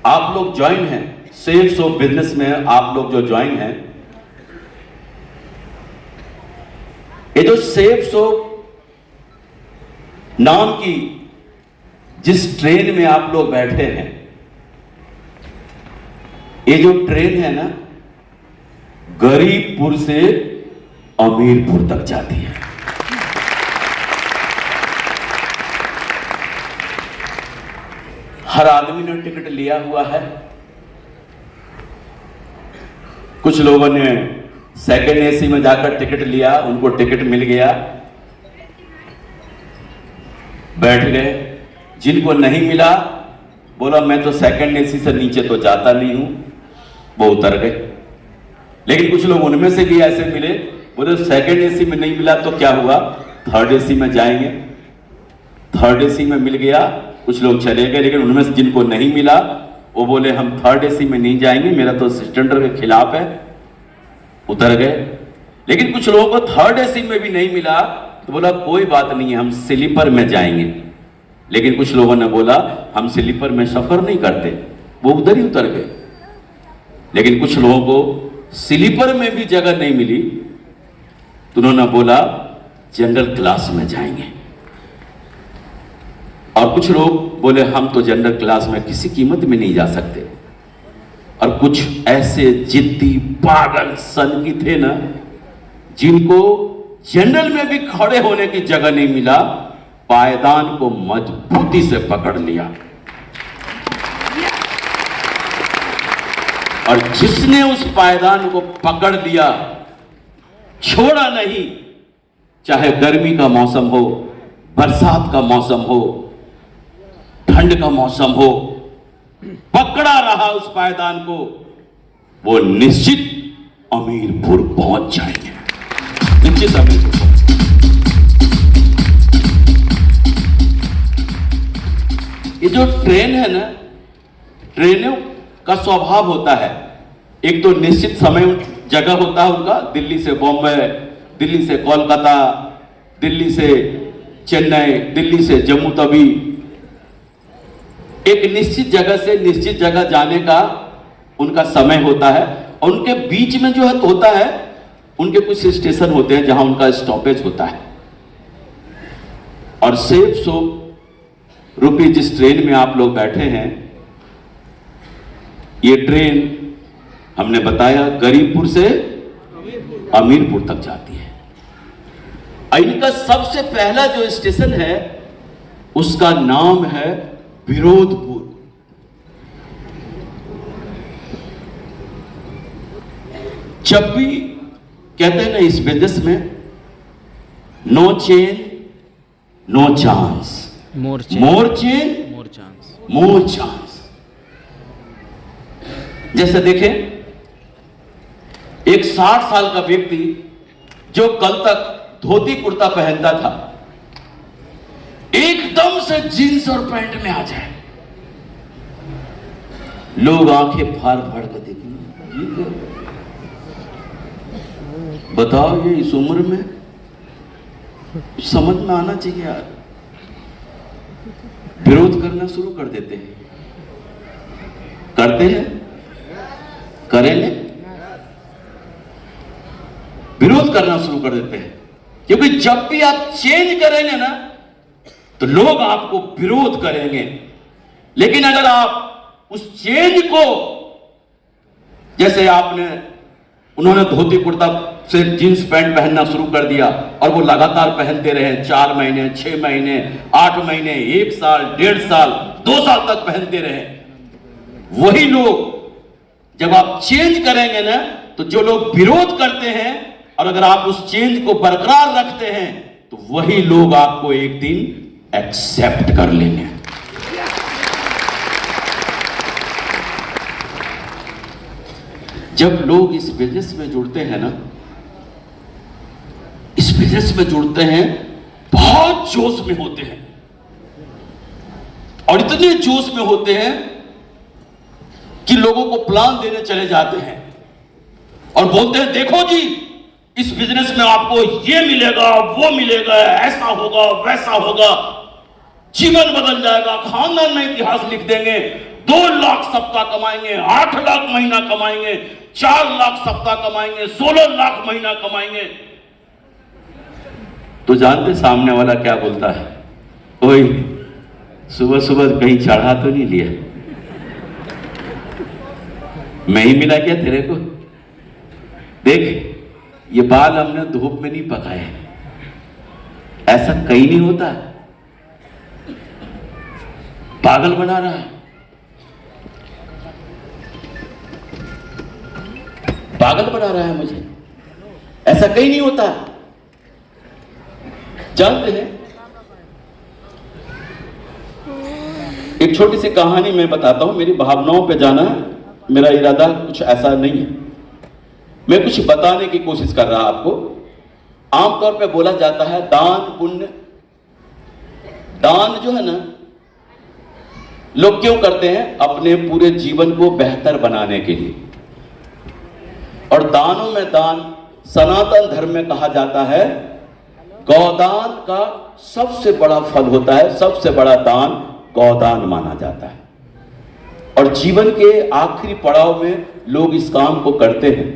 आप लोग ज्वाइन हैं सेल्स ऑफ बिजनेस में, आप लोग जो ज्वाइन हैं, ये जो सेल्स ऑफ नाम की जिस ट्रेन में आप लोग बैठे हैं, ये जो ट्रेन है ना, गरीबपुर से अमीरपुर तक जाती है। हर आदमी ने टिकट लिया हुआ है। कुछ लोगों ने सेकंड एसी में जाकर टिकट लिया, उनको टिकट मिल गया, बैठ गए। जिनको नहीं मिला, बोला मैं तो सेकंड एसी से नीचे तो जाता नहीं हूं, वो उतर गए। लेकिन कुछ लोग उनमें से भी ऐसे मिले, बोले सेकंड एसी में नहीं मिला तो क्या हुआ, थर्ड एसी में जाएंगे। थर्ड एसी में मिल गया, कुछ लोग चले गए। लेकिन उनमें से जिनको नहीं मिला, वो बोले हम थर्ड एसी में नहीं जाएंगे, मेरा तो स्टैंडर्ड के खिलाफ है, उतर गए। लेकिन कुछ लोगों को थर्ड एसी में भी नहीं मिला, तो बोला कोई बात नहीं है, हम स्लीपर में जाएंगे। लेकिन कुछ लोगों ने बोला हम स्लीपर में सफर नहीं करते, वो उधर ही उतर गए। लेकिन कुछ लोगों को स्लीपर में भी जगह नहीं मिली, तो उन्होंने बोला जनरल क्लास में जाएंगे। और कुछ लोग बोले हम तो जनरल क्लास में किसी कीमत में नहीं जा सकते। और कुछ ऐसे जिद्दी पागल सनकी थे ना, जिनको जनरल में भी खड़े होने की जगह नहीं मिला, पायदान को मजबूती से पकड़ लिया। और जिसने उस पायदान को पकड़ लिया, छोड़ा नहीं, चाहे गर्मी का मौसम हो, बरसात का मौसम हो, ठंड का मौसम हो, पकड़ा रहा उस पायदान को, वो निश्चित अमीरपुर पहुंच जाएंगे, निश्चित अमीरपुर। ये जो ट्रेन है ना, ट्रेनों का स्वभाव होता है, एक तो निश्चित समय जगह होता है उनका, दिल्ली से बॉम्बे, दिल्ली से कोलकाता, दिल्ली से चेन्नई, दिल्ली से जम्मू तवी, एक निश्चित जगह से निश्चित जगह जाने का उनका समय होता है। और उनके बीच में जो है होता है, उनके कुछ स्टेशन होते हैं जहां उनका स्टॉपेज होता है। और सेफ सो रुपये जिस ट्रेन में आप लोग बैठे हैं, ये ट्रेन हमने बताया गरीबपुर से अमीरपुर तक जाती है। इनका सबसे पहला जो स्टेशन है उसका नाम है विरोधपुर। जब भी कहते हैं ना इस बिजनेस में, no chain no chance, more chain more chance, more chance. जैसे देखें, एक 60 साल का व्यक्ति जो कल तक धोती कुर्ता पहनता था, एकदम से जींस और पैंट में आ जाए, लोग आंखें फाड़ फाड़ कर देखेंगे, बताओ ये इस उम्र में समझ में आना चाहिए यार। विरोध करना शुरू कर देते हैं, करते हैं, करेंगे, विरोध करना शुरू कर देते हैं। क्योंकि जब भी आप चेंज करेंगे ना, तो लोग आपको विरोध करेंगे। लेकिन अगर आप उस चेंज को, जैसे उन्होंने धोती कुर्ता से जींस पैंट पहनना शुरू कर दिया और वो लगातार पहनते रहे, 4 महीने, 6 महीने, 8 महीने, 1 साल, 1.5 साल, 2 साल तक पहनते रहे, वही लोग जब आप चेंज करेंगे ना, तो जो लोग विरोध करते हैं, और अगर आप उस चेंज को बरकरार रखते हैं, तो वही लोग आपको एक दिन एक्सेप्ट कर लेंगे। जब लोग इस बिजनेस में जुड़ते हैं ना, इस बिजनेस में जुड़ते हैं, बहुत जोश में होते हैं, और इतने जोश में होते हैं कि लोगों को प्लान देने चले जाते हैं और बोलते हैं देखो जी, इस बिजनेस में आपको ये मिलेगा, वो मिलेगा, ऐसा होगा, वैसा होगा, जीवन बदल जाएगा, खानदान में इतिहास लिख देंगे, 2 लाख सप्ताह कमाएंगे, 8 लाख महीना कमाएंगे, 4 लाख सप्ताह कमाएंगे, 16 लाख महीना कमाएंगे। तो जानते सामने वाला क्या बोलता है? ओए सुबह सुबह कहीं चढ़ा तो नहीं लिया? मैं ही मिला क्या तेरे को? देख, ये बाल हमने धूप में नहीं पकाए, ऐसा कहीं नहीं होता। पागल बना रहा है, पागल बना रहा है मुझे, ऐसा कहीं नहीं होता। जानते हैं, एक छोटी सी कहानी मैं बताता हूं। मेरी भावनाओं पे जाना मेरा इरादा कुछ ऐसा नहीं है, मैं कुछ बताने की कोशिश कर रहा आपको। आमतौर पे बोला जाता है दान पुण्य, दान जो है ना, लोग क्यों करते हैं? अपने पूरे जीवन को बेहतर बनाने के लिए। और दानों में दान, सनातन धर्म में कहा जाता है गौदान का सबसे बड़ा फल होता है, सबसे बड़ा दान गौदान माना जाता है। और जीवन के आखिरी पड़ाव में लोग इस काम को करते हैं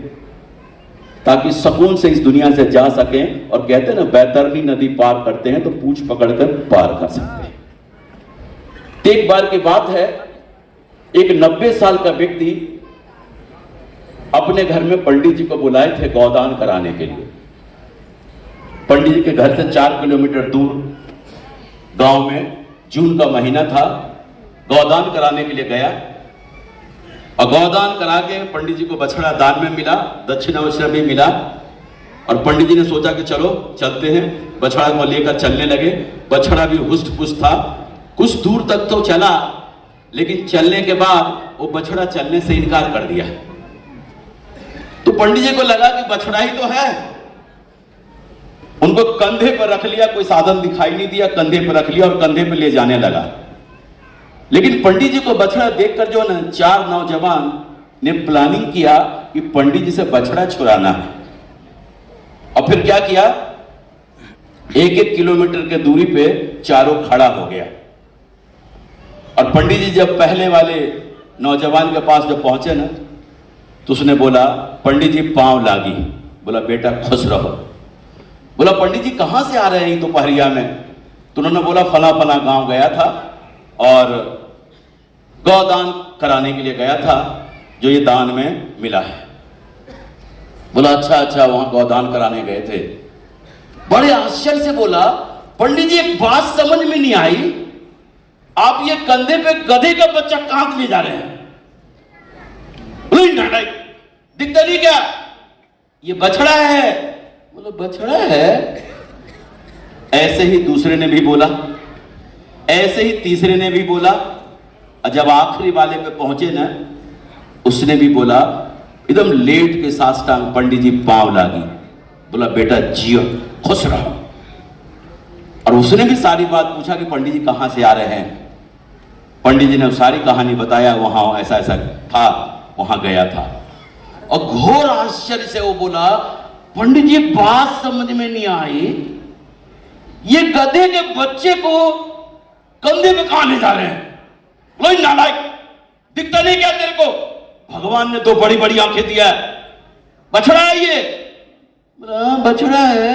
ताकि सुकून से इस दुनिया से जा सकें। और कहते हैं ना, बैतरनी नदी पार करते हैं तो पूंछ पकड़कर पार कर सकते हैं। एक बार की बात है, एक 90 साल का व्यक्ति अपने घर में पंडित जी को बुलाए थे गौदान कराने के लिए। पंडित जी के घर से 4 किलोमीटर दूर गांव में जून का महीना था, गौदान कराने के लिए गया। और गौदान करा के पंडित जी को बछड़ा दान में मिला, दक्षिणा वक्षिणा भी मिला। और पंडित जी ने सोचा कि चलो चलते हैं, बछड़ा को लेकर चलने लगे। बछड़ा भी हुष्ट पुष्ट था, कुछ दूर तक तो चला, लेकिन चलने के बाद वो बछड़ा चलने से इनकार कर दिया। तो पंडित जी को लगा कि बछड़ा ही तो है, उनको कंधे पर रख लिया, कोई साधन दिखाई नहीं दिया, कंधे पर रख लिया और कंधे पर ले जाने लगा। लेकिन पंडित जी को बछड़ा देखकर जो ना 4 नौजवान ने प्लानिंग किया कि पंडित जी से बछड़ा चुराना है। और फिर क्या किया, 1-1 किलोमीटर के दूरी पे चारों खड़ा हो गया। और पंडित जी जब पहले वाले नौजवान के पास जब पहुंचे ना, तो उसने बोला, पंडित जी पांव लागी। बोला बेटा खुश रहो। बोला पंडित जी कहां से आ रहे हैं दोपहरिया में? तो उन्होंने बोला फला फला गांव गया था और गौदान कराने के लिए गया था, जो ये दान में मिला है। बोला अच्छा अच्छा, वहां गौदान कराने गए थे। बड़े आश्चर्य से बोला, पंडित जी एक बात समझ में नहीं आई, आप ये कंधे पे गधे का बच्चा कहां ले जा रहे हैं? दिखता नहीं क्या? ये बछड़ा है। बोला बछड़ा है? ऐसे ही दूसरे ने भी बोला, ऐसे ही तीसरे ने भी बोला। और जब आखिरी वाले पे पहुंचे ना, उसने भी बोला, एकदम लेट के साष्टांग पंडित जी पांव लागी। बोला बेटा जियो, खुश रहो। और उसने भी सारी बात पूछा कि पंडित जी कहां से आ रहे हैं? पंडित जी ने सारी कहानी बताया, वहां ऐसा ऐसा था, वहां गया था। और घोर आश्चर्य से वो बोला, पंडित जी बात समझ में नहीं आई, ये गधे के बच्चे को कंधे पे कहां ले जा रहे हैं? बोलो नालायक, दिखता नहीं क्या तेरे को? भगवान ने 2 बड़ी बड़ी आंखें दिया है, बछड़ा है ये। बोला बछड़ा है।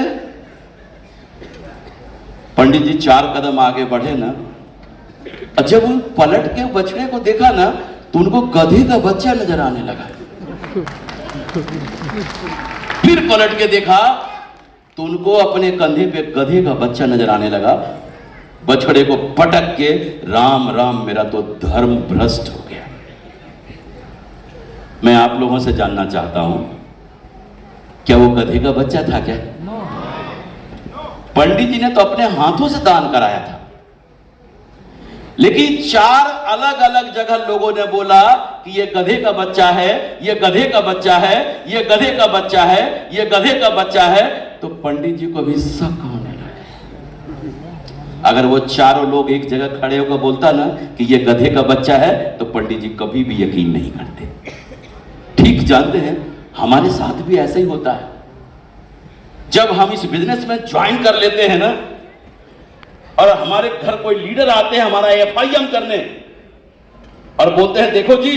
पंडित जी 4 कदम आगे बढ़े ना, और जब उन पलट के बछड़े को देखा ना, तो उनको गधे का बच्चा नजर आने लगा। फिर पलट के देखा तो उनको अपने कंधे पे गधे का बच्चा नजर आने लगा। बछड़े को पटक के, राम राम मेरा तो धर्म भ्रष्ट हो गया। मैं आप लोगों से जानना चाहता हूं, क्या वो गधे का बच्चा था क्या? पंडित जी ने तो अपने हाथों से दान कराया था। लेकिन 4 अलग अलग जगह लोगों ने बोला कि ये गधे का बच्चा है, ये गधे का बच्चा है, ये गधे का बच्चा है, ये गधे का बच्चा है। तो पंडित जी को भी शक होने लगा। अगर वो चारों लोग एक जगह खड़े होकर बोलता ना कि ये गधे का बच्चा है, तो पंडित जी कभी भी यकीन नहीं करते। ठीक जानते हैं, हमारे साथ भी ऐसा ही होता है। जब हम इस बिजनेस में ज्वाइन कर लेते हैं ना, और हमारे घर कोई लीडर आते हैं हमारा FIM करने, और बोलते हैं देखो जी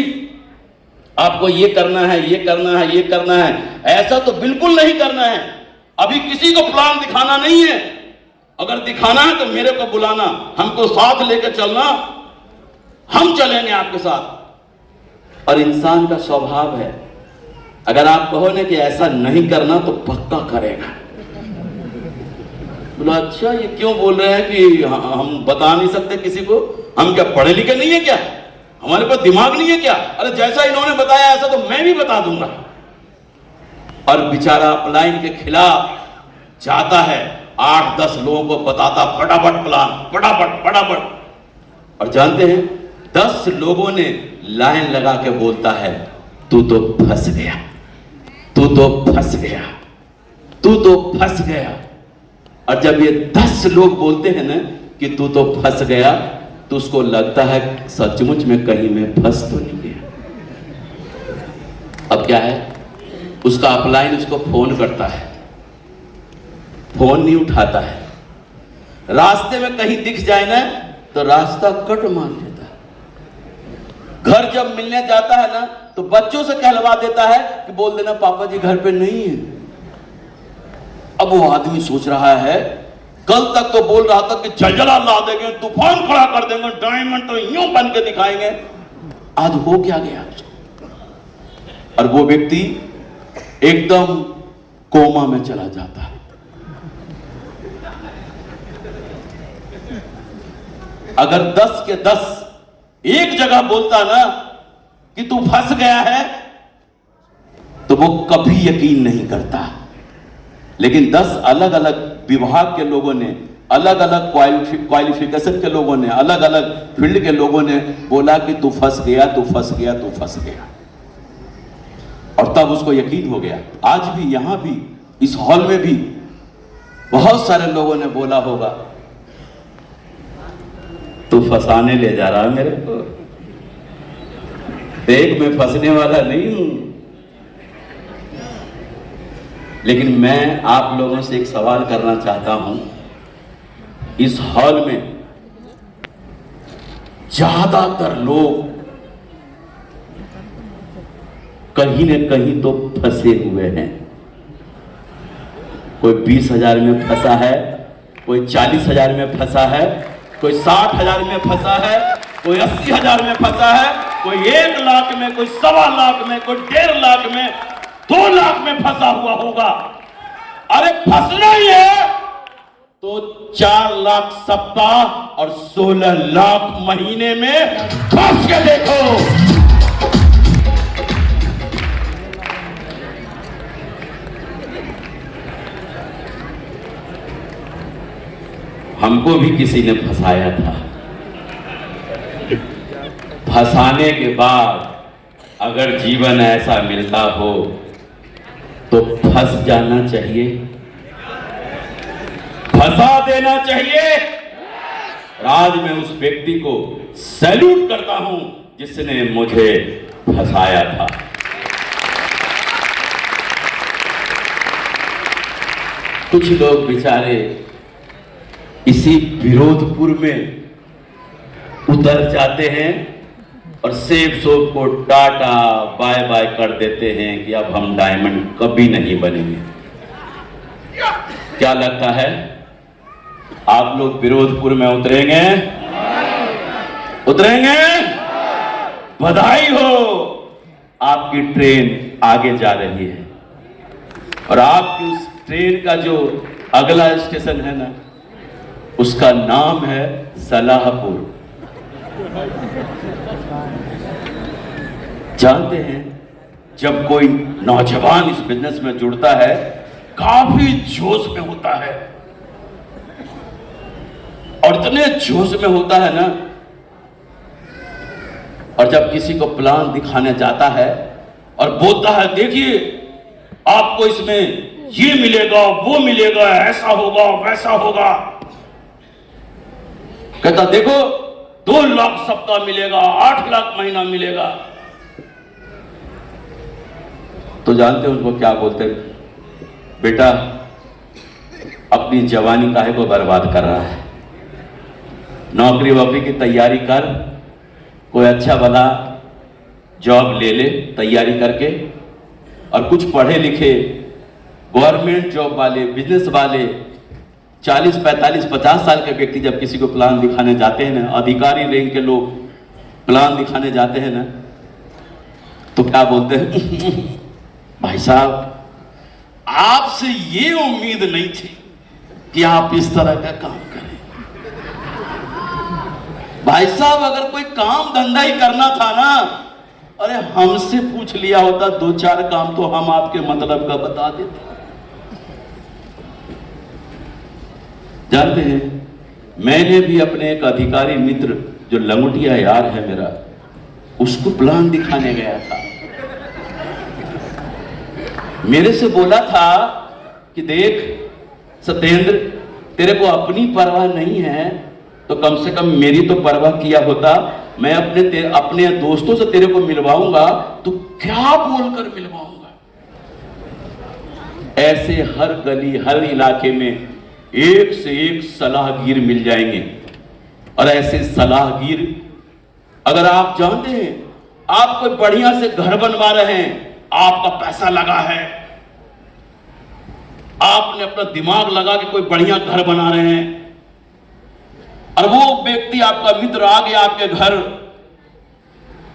आपको ये करना है, ये करना है, ये करना है। ऐसा तो बिल्कुल नहीं करना है। अभी किसी को प्लान दिखाना नहीं है। अगर दिखाना है तो मेरे को बुलाना, हमको साथ लेकर चलना, हम चलेंगे आपके साथ। और इंसान का स्वभाव है, अगर आप कहो ना कि ऐसा नहीं करना तो पक्का करेगा। बोला अच्छा ये क्यों बोल रहे हैं कि हम बता नहीं सकते किसी को? हम क्या पढ़े लिखे नहीं है क्या? हमारे पास दिमाग नहीं है क्या? अरे जैसा इन्होंने बताया ऐसा तो मैं भी बता दूंगा। और बेचारा अपलाइन के खिलाफ जाता है, 8-10 लोगों को बताता, फटाफट प्लान, फटाफट फटाफट। और जानते हैं 10 लोगों ने लाइन लगा के बोलता है तू तो फंस गया, तू तो फंस गया, तू तो फंस गया। और जब ये 10 लोग बोलते हैं ना कि तू तो फंस गया, तो उसको लगता है सचमुच में कहीं मैं फंस तो नहीं गया। अब क्या है, उसका अपलाइन उसको फोन करता है, फोन नहीं उठाता है। रास्ते में कहीं दिख जाए ना तो रास्ता कट मार देता है। घर जब मिलने जाता है ना तो बच्चों से कहलवा देता है कि बोल देना पापा जी घर पे नहीं है। अब वो आदमी सोच रहा है, कल तक तो बोल रहा था कि जलजला ला देंगे, तूफान खड़ा कर देंगे, डायमंड तो यूं बन के दिखाएंगे। आज हो क्या गया? और वो व्यक्ति एकदम कोमा में चला जाता है। अगर 10 के 10 एक जगह बोलता ना कि तू फंस गया है तो वो कभी यकीन नहीं करता। लेकिन 10 अलग अलग विभाग के लोगों ने, अलग अलग क्वालिफिकेशन के लोगों ने, अलग अलग फील्ड के लोगों ने बोला कि तू फंस गया, तू फंस गया, तू फंस गया। और तब उसको यकीन हो गया। आज भी यहां भी इस हॉल में भी बहुत सारे लोगों ने बोला होगा तू फंसाने ले जा रहा है मेरे को, देख मैं फंसने वाला नहीं हूं। लेकिन मैं आप लोगों से एक सवाल करना चाहता हूं, इस हॉल में ज्यादातर लोग कहीं न कहीं तो फंसे हुए हैं। कोई 20,000 में फंसा है, कोई 40,000 में फंसा है, कोई 60,000 में फंसा है, कोई 80,000 में फंसा है, कोई 1 लाख में, कोई 1.25 लाख में, कोई 1.5 लाख में, 2 लाख में फंसा हुआ होगा। अरे फंसना ही है तो 4 लाख सप्ताह और 16 लाख महीने में फंस के देखो। हमको भी किसी ने फंसाया था। फंसाने के बाद अगर जीवन ऐसा मिलता हो तो फंस जाना चाहिए, फंसा देना चाहिए। आज मैं उस व्यक्ति को सैल्यूट करता हूं जिसने मुझे फंसाया था। कुछ लोग बेचारे इसी विरोधपुर में उतर जाते हैं और सेब सोप को टाटा बाय बाय कर देते हैं कि अब हम डायमंड कभी नहीं बनेंगे। क्या लगता है आप लोग विरोधपुर में उतरेंगे? उतरेंगे? बधाई हो, आपकी ट्रेन आगे जा रही है। और आपकी उस ट्रेन का जो अगला स्टेशन है ना, उसका नाम है सलाहपुर। जानते हैं जब कोई नौजवान इस बिजनेस में जुड़ता है काफी जोश में होता है, और इतने जोश में होता है ना, और जब किसी को प्लान दिखाने जाता है और बोलता है देखिए आपको इसमें ये मिलेगा, वो मिलेगा, ऐसा होगा, वैसा होगा, कहता देखो 2 लाख सप्ताह मिलेगा, 8 लाख महीना मिलेगा, तो जानते हो उनको क्या बोलते? बेटा अपनी जवानी काहे को बर्बाद कर रहा है, नौकरी वोकरी की तैयारी कर, कोई अच्छा भला जॉब ले ले तैयारी करके, और कुछ पढ़े लिखे गवर्नमेंट जॉब वाले, बिजनेस वाले 40, 45, 50 साल के व्यक्ति जब किसी को प्लान दिखाने जाते हैं ना, अधिकारी रैंक के लोग प्लान दिखाने जाते हैं ना, तो क्या बोलते हैं भाई साहब आपसे ये उम्मीद नहीं थी कि आप इस तरह का काम करें। भाई साहब अगर कोई काम धंधा ही करना था ना, अरे हमसे पूछ लिया होता, 2-4 काम तो हम आपके मतलब का बता देते। जानते हैं, मैंने भी अपने एक अधिकारी मित्र जो लंगोटिया यार है मेरा, उसको प्लान दिखाने गया था। मेरे से बोला था कि देख सत्येंद्र, तेरे को अपनी परवाह नहीं है तो कम से कम मेरी तो परवाह किया होता। मैं अपने दोस्तों से तेरे को मिलवाऊंगा तो क्या बोलकर मिलवाऊंगा। ऐसे हर गली हर इलाके में एक से एक सलाहगीर मिल जाएंगे, और ऐसे सलाहगीर अगर आप जानते हैं आप कोई बढ़िया से घर बनवा रहे हैं, आपका पैसा लगा है, आपने अपना दिमाग लगा के कोई बढ़िया घर बना रहे हैं, और वो व्यक्ति आपका मित्र आ गया आपके घर,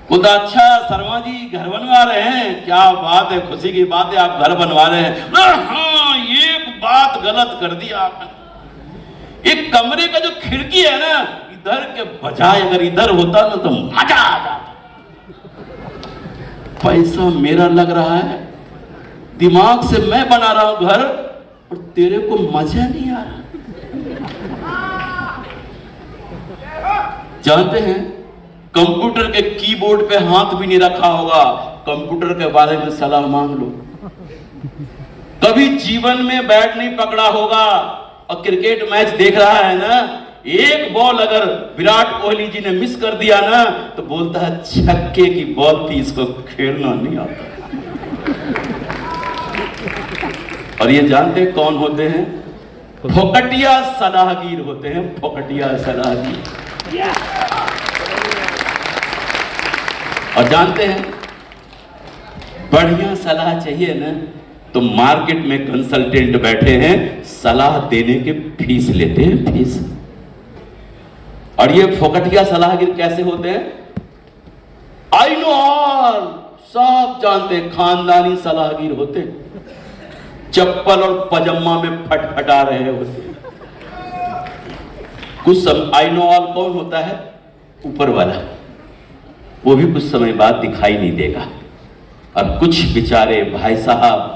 बोलता अच्छा शर्मा जी घर बनवा रहे हैं, क्या बात है, खुशी की बात है, आप घर बनवा रहे हैं। हाँ एक बात गलत कर दी आपने, एक कमरे का जो खिड़की है ना, इधर के बजाय अगर इधर होता ना तो मजा आ जाता। पैसा मेरा लग रहा है, दिमाग से मैं बना रहा हूं घर, और तेरे को मजा नहीं आ रहा। जानते हैं कंप्यूटर के कीबोर्ड पे हाथ भी नहीं रखा होगा, कंप्यूटर के बारे में सलाह मांग लो। कभी जीवन में बैट नहीं पकड़ा होगा और क्रिकेट मैच देख रहा है ना, एक बॉल अगर विराट कोहली जी ने मिस कर दिया ना तो बोलता है छक्के की बॉल थी, इसको खेलना नहीं आता। और ये जानते कौन होते हैं? फोकटिया सलाहगीर होते हैं, फोकटिया सलाहगीर। और जानते हैं बढ़िया सलाह चाहिए ना तो मार्केट में कंसल्टेंट बैठे हैं, सलाह देने के फीस लेते हैं, फीस। और ये फोकटिया सलाहगीर कैसे होते हैं? आई नो ऑल, सब जानते हैं, खानदानी सलाहगीर होते हैं, चप्पल और पजामा में फटफटा रहे होते हैं। कुछ सब आई नो ऑल कौन होता है? ऊपर वाला, वो भी कुछ समय बाद दिखाई नहीं देगा। और कुछ बेचारे भाई साहब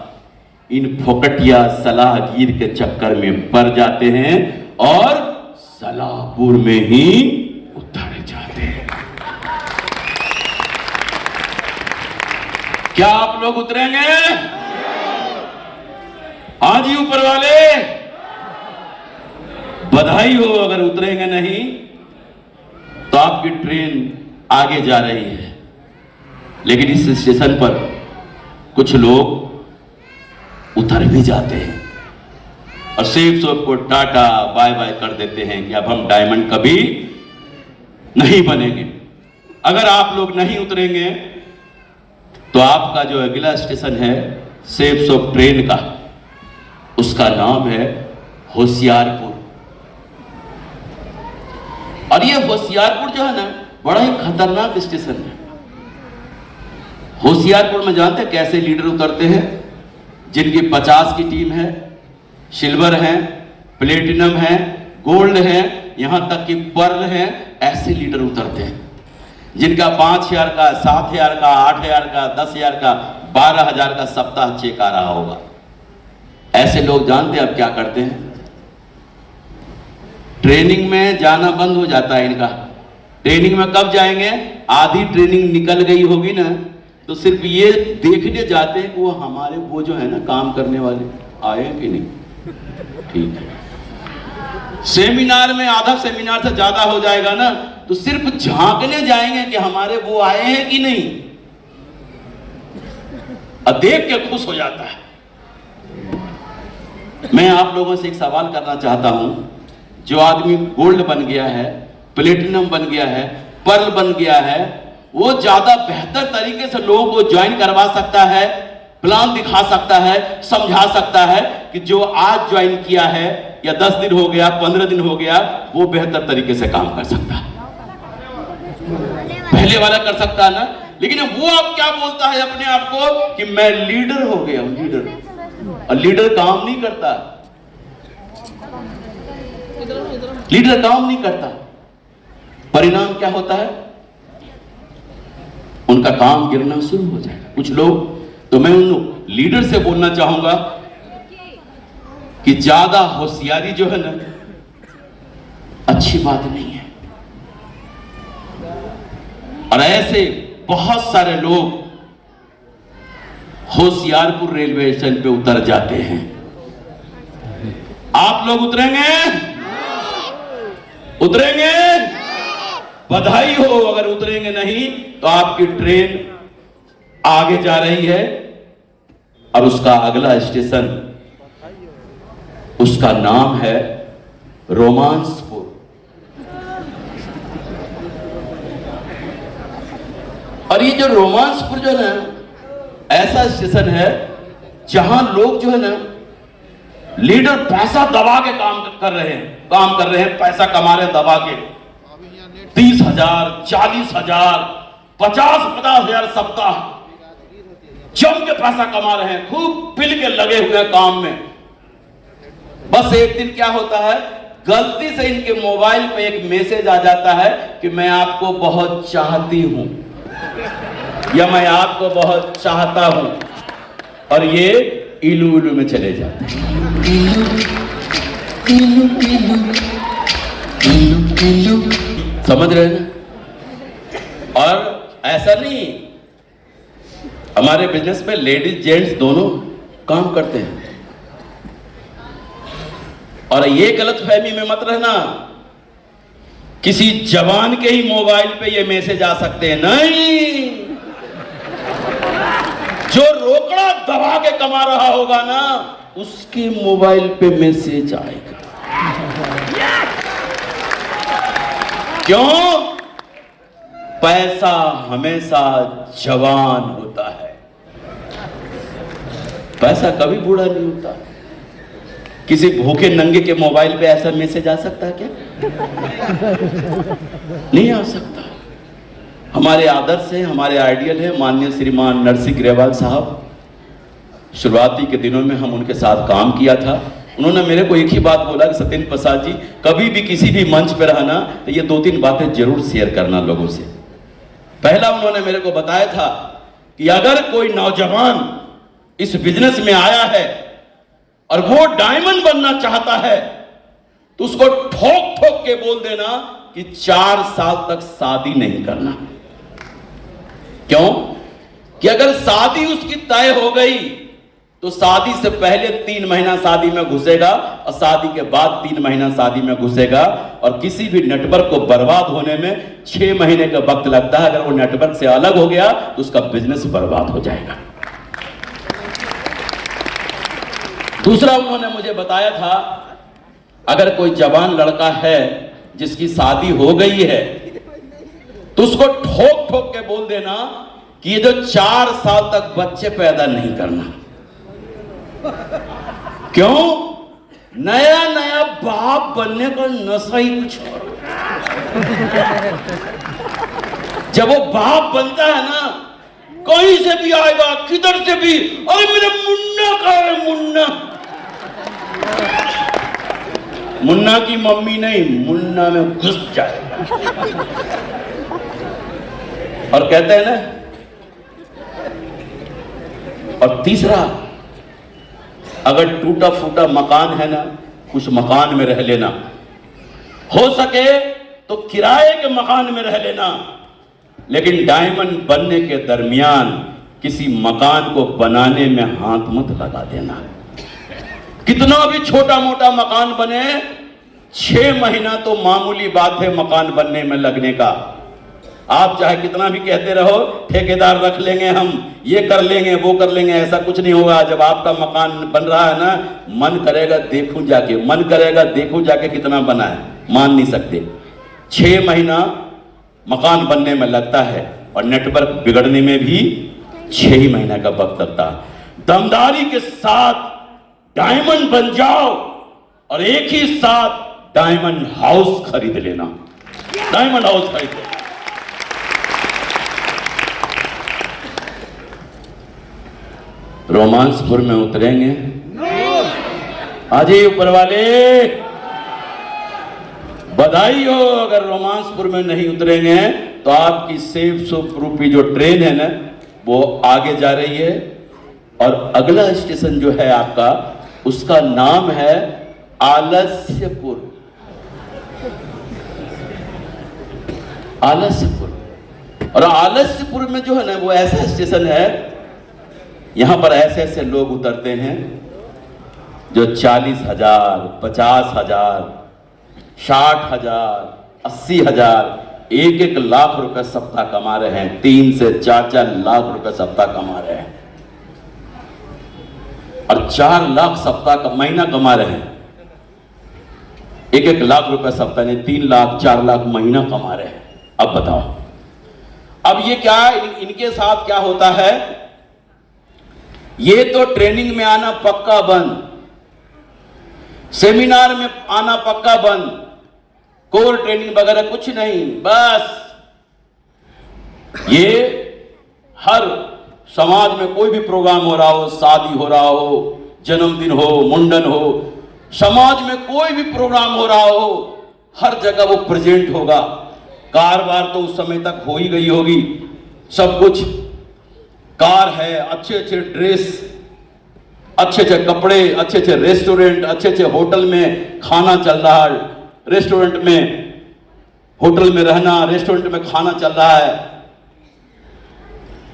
इन फोकटिया सलाहगीर के चक्कर में पड़ जाते हैं और सलाहपुर में ही उतर जाते हैं। क्या आप लोग उतरेंगे? हाँ जी ऊपर वाले, बधाई हो। अगर उतरेंगे नहीं तो आपकी ट्रेन आगे जा रही है। लेकिन इस स्टेशन पर कुछ लोग उतर भी जाते हैं और सेफ सोप को टाटा बाय बाय कर देते हैं कि अब हम डायमंड कभी नहीं बनेंगे। अगर आप लोग नहीं उतरेंगे तो आपका जो अगला स्टेशन है सेफ सोप ट्रेन का, उसका नाम है होशियारपुर। और ये होशियारपुर जो है ना, बड़ा ही खतरनाक स्टेशन है। होशियारपुर में जानते हैं कैसे लीडर उतरते हैं? जिनकी 50 की टीम है, सिल्वर है, प्लेटिनम है, गोल्ड है, यहां तक कि पर्ल है, ऐसे लीडर उतरते हैं। जिनका 5,000 का, 7,000 का, 8,000 का, 10,000 का, 12,000 का सप्ताह चेक आ रहा होगा। ऐसे लोग जानते हैं अब क्या करते हैं? ट्रेनिंग में जाना बंद हो जाता है इनका। ट्रेनिंग में कब जाएंगे? आधी ट्रेनिंग निकल गई होगी ना तो सिर्फ ये देखने जाते हैं कि वो जो है ना काम करने वाले आए कि नहीं। ठीक है, सेमिनार में आधा सेमिनार से ज्यादा हो जाएगा ना तो सिर्फ झांकने जाएंगे कि हमारे वो आए हैं कि नहीं, और देख के खुश हो जाता है। मैं आप लोगों से एक सवाल करना चाहता हूं, जो आदमी गोल्ड बन गया है, प्लेटिनम बन गया है, पर्ल बन गया है, वो ज्यादा बेहतर तरीके से लोगों को ज्वाइन करवा सकता है, प्लान दिखा सकता है, समझा सकता है कि जो आज ज्वाइन किया है या 10 दिन हो गया, 15 दिन हो गया, वो बेहतर तरीके से काम कर सकता है, पहले वाला कर सकता है ना। लेकिन वो अब क्या बोलता है अपने आप को कि मैं लीडर हो गया हूं, लीडर। और लीडर काम नहीं करता, लीडर काम नहीं करता। परिणाम क्या होता है? उनका काम गिरना शुरू हो जाएगा। कुछ लोग, तो मैं उन लीडर से बोलना चाहूंगा कि ज्यादा होशियारी जो है ना, अच्छी बात नहीं है। और ऐसे बहुत सारे लोग होशियारपुर रेलवे स्टेशन पे उतर जाते हैं। आप लोग उतरेंगे? उतरेंगे? बधाई हो। अगर उतरेंगे नहीं तो आपकी ट्रेन आगे जा रही है और उसका अगला स्टेशन, उसका नाम है रोमांसपुर। और ये जो रोमांसपुर जो है ना, ऐसा स्टेशन है जहां लोग जो है ना, लीडर पैसा दबा के काम कर रहे हैं, पैसा कमा रहे हैं दबा के। 30,000, 40,000, 50,000 सप्ताह जम के पैसा कमा रहे हैं, खूब पिल के लगे हुए हैं काम में। बस एक दिन क्या होता है, गलती से इनके मोबाइल पे एक मैसेज आ जाता है कि मैं आपको बहुत चाहती हूं या मैं आपको बहुत चाहता हूं, और ये इलू इलू में चले जाते हैं। समझ रहे हैं ना? और ऐसा नहीं, हमारे बिजनेस में लेडीज जेंट्स दोनों काम करते हैं। और ये गलतफहमी में मत रहना किसी जवान के ही मोबाइल पे ये मैसेज आ सकते हैं, नहीं। जो रोकड़ा दबा के कमा रहा होगा ना, उसके मोबाइल पे मैसेज आएगा। क्यों? पैसा हमेशा जवान होता है, पैसा कभी बूढ़ा नहीं होता। किसी भूखे नंगे के मोबाइल पे ऐसा मैसेज आ सकता है क्या? नहीं आ सकता। हमारे आदर्श है, हमारे आइडियल है माननीय श्रीमान नरसिंह ग्रेवाल साहब। शुरुआती के दिनों में हम उनके साथ काम किया था। उन्होंने मेरे को एक ही बात बोला कि सत्येंद्र प्रसाद जी, कभी भी किसी भी मंच पर रहना तो ये 2-3 बातें जरूर शेयर करना लोगों से। पहला उन्होंने मेरे को बताया था कि अगर कोई नौजवान इस बिजनेस में आया है और वो डायमंड बनना चाहता है तो उसको ठोक ठोक के बोल देना कि 4 साल तक शादी नहीं करना। क्यों? कि अगर शादी उसकी तय हो गई तो शादी से पहले 3 महीना शादी में घुसेगा और शादी के बाद 3 महीना शादी में घुसेगा, और किसी भी नेटवर्क को बर्बाद होने में 6 महीने का वक्त लगता है। अगर वो नेटवर्क से अलग हो गया तो उसका बिजनेस बर्बाद हो जाएगा। दूसरा उन्होंने मुझे बताया था, अगर कोई जवान लड़का है जिसकी शादी हो गई है तो उसको ठोक ठोक के बोल देना कि ये जो 4 साल तक बच्चे पैदा नहीं करना। क्यों? नया नया बाप बनने का नशा ही कुछ और। जब वो बाप बनता है ना, कहीं से भी आएगा, किधर से भी, अरे मेरा मुन्ना कहाँ है? मुन्ना, मुन्ना की मम्मी नहीं, मुन्ना में घुस जाएगा। और कहते हैं ना, और तीसरा, अगर टूटा फूटा मकान है ना, उस मकान में रह लेना, हो सके तो किराए के मकान में रह लेना, लेकिन डायमंड बनने के दरमियान किसी मकान को बनाने में हाथ मत लगा देना। कितना भी छोटा मोटा मकान बने, 6 महीना तो मामूली बात है मकान बनने में लगने का। आप चाहे कितना भी कहते रहो ठेकेदार रख लेंगे, हम ये कर लेंगे, वो कर लेंगे, ऐसा कुछ नहीं होगा। जब आपका मकान बन रहा है ना, मन करेगा देखूं जाके, मन करेगा देखूं जाके कितना बना है, मान नहीं सकते। 6 महीना मकान बनने में लगता है और नेटवर्क बिगड़ने में भी 6 महीने का वक्त लगता है। दमदारी के साथ डायमंड बन जाओ और एक ही साथ डायमंड हाउस खरीद लेना। डायमंड हाउस खरीद लेना। रोमांसपुर में उतरेंगे? आज ऊपर वाले बधाई हो। अगर रोमांसपुर में नहीं उतरेंगे तो आपकी सेफ सुप रूपी जो ट्रेन है ना वो आगे जा रही है और अगला स्टेशन जो है आपका उसका नाम है आलस्यपुर। आलस्यपुर। और आलस्यपुर में जो है ना वो ऐसा स्टेशन है, यहां पर ऐसे ऐसे लोग उतरते हैं जो 40,000, 50,000, 60,000, 80,000, 1-1 लाख रुपए सप्ताह कमा रहे हैं। 3 से 4-4 लाख रुपए सप्ताह कमा रहे हैं और 4 लाख सप्ताह का महीना कमा रहे हैं। 1-1 लाख रुपए सप्ताह नहीं, 3 लाख 4 लाख महीना कमा रहे हैं। अब बताओ, अब ये क्या इनके साथ क्या होता है? ये तो ट्रेनिंग में आना पक्का बंद, सेमिनार में आना पक्का बंद, कोर ट्रेनिंग वगैरह कुछ नहीं। बस ये हर समाज में कोई भी प्रोग्राम हो रहा हो, शादी हो रहा हो, जन्मदिन हो, मुंडन हो, समाज में कोई भी प्रोग्राम हो रहा हो, हर जगह वो प्रेजेंट होगा। कार वार तो उस समय तक हो ही गई होगी, सब कुछ कार है, अच्छे अच्छे ड्रेस, अच्छे अच्छे कपड़े, अच्छे अच्छे रेस्टोरेंट, अच्छे अच्छे होटल में खाना चल रहा है, रेस्टोरेंट में होटल में रहना, रेस्टोरेंट में खाना चल रहा है।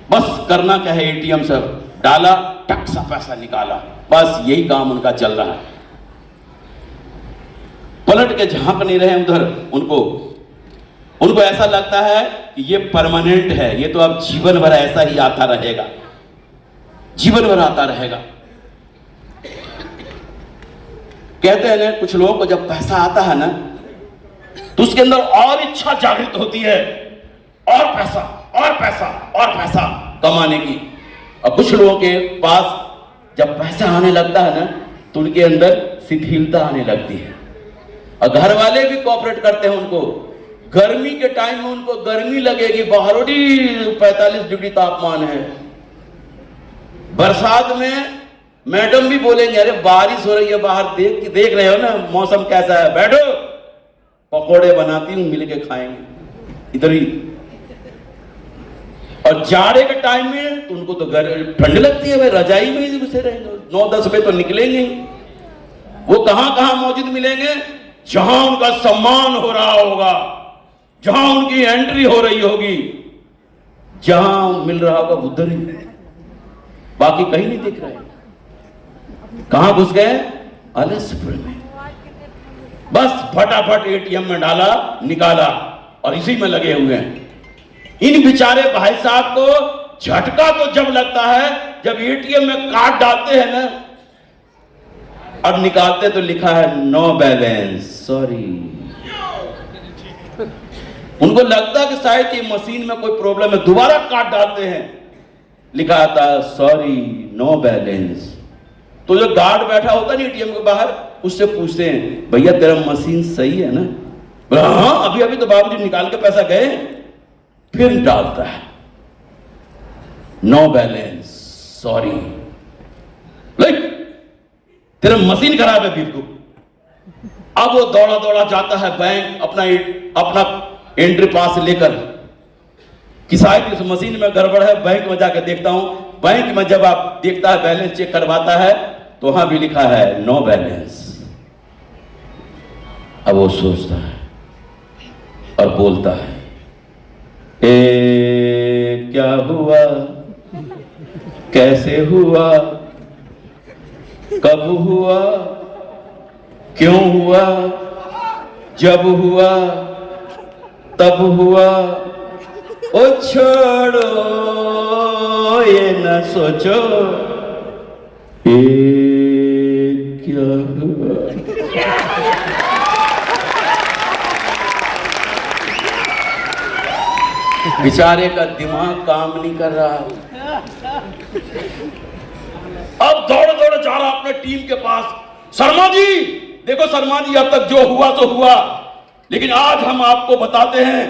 बस करना क्या है, एटीएम से डाला, टक सा पैसा निकाला, बस यही काम उनका चल रहा है। पलट के झांक नहीं रहे उधर। उनको ऐसा लगता है कि ये परमानेंट है, ये तो अब जीवन भर ऐसा ही आता रहेगा, जीवन भर आता रहेगा। कहते हैं ना कुछ लोगों को जब पैसा आता है ना तो उसके अंदर और इच्छा जागृत होती है, और पैसा और पैसा और पैसा कमाने की। और कुछ लोगों के पास जब पैसा आने लगता है ना तो उनके अंदर शिथिलता आने लगती है। और घर वाले भी कोऑपरेट करते हैं उनको। गर्मी के टाइम में उनको गर्मी लगेगी, बाहर 45 डिग्री तापमान है। बरसात में मैडम भी बोलेंगे अरे बारिश हो रही है बाहर, देख रहे हो ना मौसम कैसा है, बैठो पकोड़े बनाती हूं मिल के खाएंगे इधर ही। और जाड़े के टाइम में तो उनको तो ठंड लगती है, भाई रजाई में ही घुसे रहेंगे, 9-10 बजे तो निकलेंगे। वो कहां कहां मौजूद मिलेंगे? जहां उनका सम्मान हो रहा होगा, जहां उनकी एंट्री हो रही होगी, जहां मिल रहा होगा उधर ही, बाकी कहीं नहीं दिख रहा है। कहां घुस गए? आलस्यपुर में। बस फटाफट एटीएम में डाला, निकाला और इसी में लगे हुए हैं। इन बेचारे भाई साहब को झटका तो जब लगता है जब एटीएम में कार्ड डालते हैं ना और निकालते तो लिखा है नो बैलेंस, सॉरी। उनको लगता है कि शायद ये मशीन में कोई प्रॉब्लम है, दोबारा कार्ड डालते हैं, लिखा आता है सॉरी नो बैलेंस। तो जो गार्ड बैठा होता है एटीएम के बाहर उससे पूछते हैं भैया तेरा मशीन सही है ना? बोला हाँ अभी अभी तो बाबूजी निकाल के पैसा गए। फिर डालता है नो बैलेंस, सॉरी। लाइक तेरा मशीन खराब है बिल्कुल। अब वो दौड़ा दौड़ा जाता है बैंक, अपना एंट्री पास लेकर कि शायद इस मशीन में गड़बड़ है, बैंक में जाकर देखता हूं। बैंक में जब आप देखता है बैलेंस चेक करवाता है तो वहां भी लिखा है नो बैलेंस। अब वो सोचता है और बोलता है क्या हुआ, कैसे हुआ, कब हुआ, क्यों हुआ, जब हुआ तब हुआ, ओ छोड़ो ये न सोचो क्या हुआ। बेचारे का दिमाग काम नहीं कर रहा। अब दौड़ दौड़ जा रहा अपने टीम के पास, शर्मा जी देखो शर्मा जी, अब तक जो हुआ तो हुआ, लेकिन आज हम आपको बताते हैं,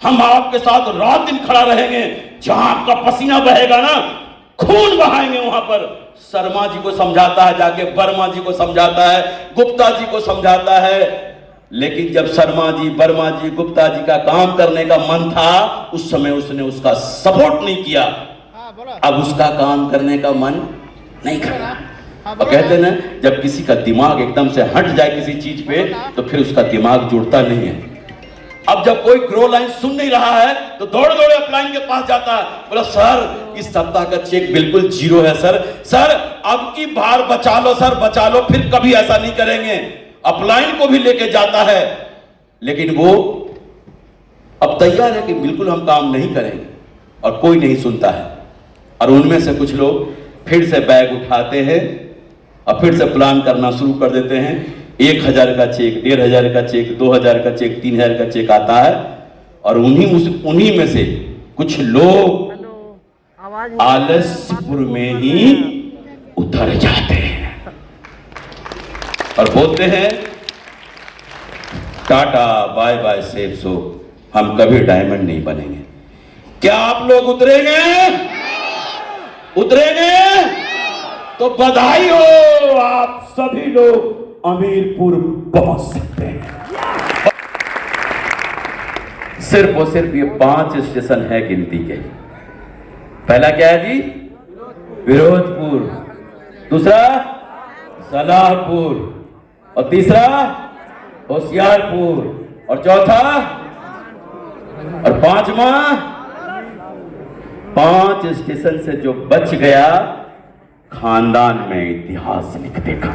हम आपके साथ रात दिन खड़ा रहेंगे, जहां आपका पसीना बहेगा ना, खून बहाएंगे वहां पर। शर्मा जी को समझाता है, जाके वर्मा जी को समझाता है, गुप्ता जी को समझाता है, लेकिन जब शर्मा जी, वर्मा जी, गुप्ता जी का काम करने का मन था, उस समय उसने उसका सपोर्ट नहीं किया। अब उसका काम करने का मन नहीं कर रहा। और कहते ना, जब किसी का दिमाग एकदम से हट जाए किसी चीज पे, तो फिर उसका दिमाग जुड़ता नहीं है। अब जब कोई ग्रो लाइन सुन नहीं रहा है, तो दौड़ दौड़ अपलाइन के पास जाता है, बोला सर इस सप्ताह का चेक बिल्कुल जीरो है सर, सर अब की बार बचा लो सर, बचा लो, फिर कभी ऐसा नहीं करेंगे। अपलाइन को भी लेके जाता है, लेकिन वो अब तैयार है कि बिल्कुल हम काम नहीं करेंगे, और कोई नहीं सुनता है। और उनमें से कुछ लोग फिर से बैग उठाते हैं और फिर से प्लान करना शुरू कर देते हैं। 1000 का चेक, 1500 का चेक, 2000 का चेक, 3000 का चेक आता है, और उन्हीं में से कुछ लोग आलसपुर में ही उतर जाते हैं और बोलते हैं tata bye bye safe so, हम कभी डायमंड नहीं बनेंगे। क्या आप लोग उतरेंगे? उतरेंगे तो बधाई हो, आप सभी लोग अमीरपुर पहुंच सकते हैं। सिर्फ और सिर्फ ये 5 स्टेशन है गिनती के। पहला क्या है जी? विरोधपुर, दूसरा सलाहपुर, और तीसरा होशियारपुर, और चौथा और 5वां। 5 स्टेशन से जो बच गया, खानदान में इतिहास लिख देगा।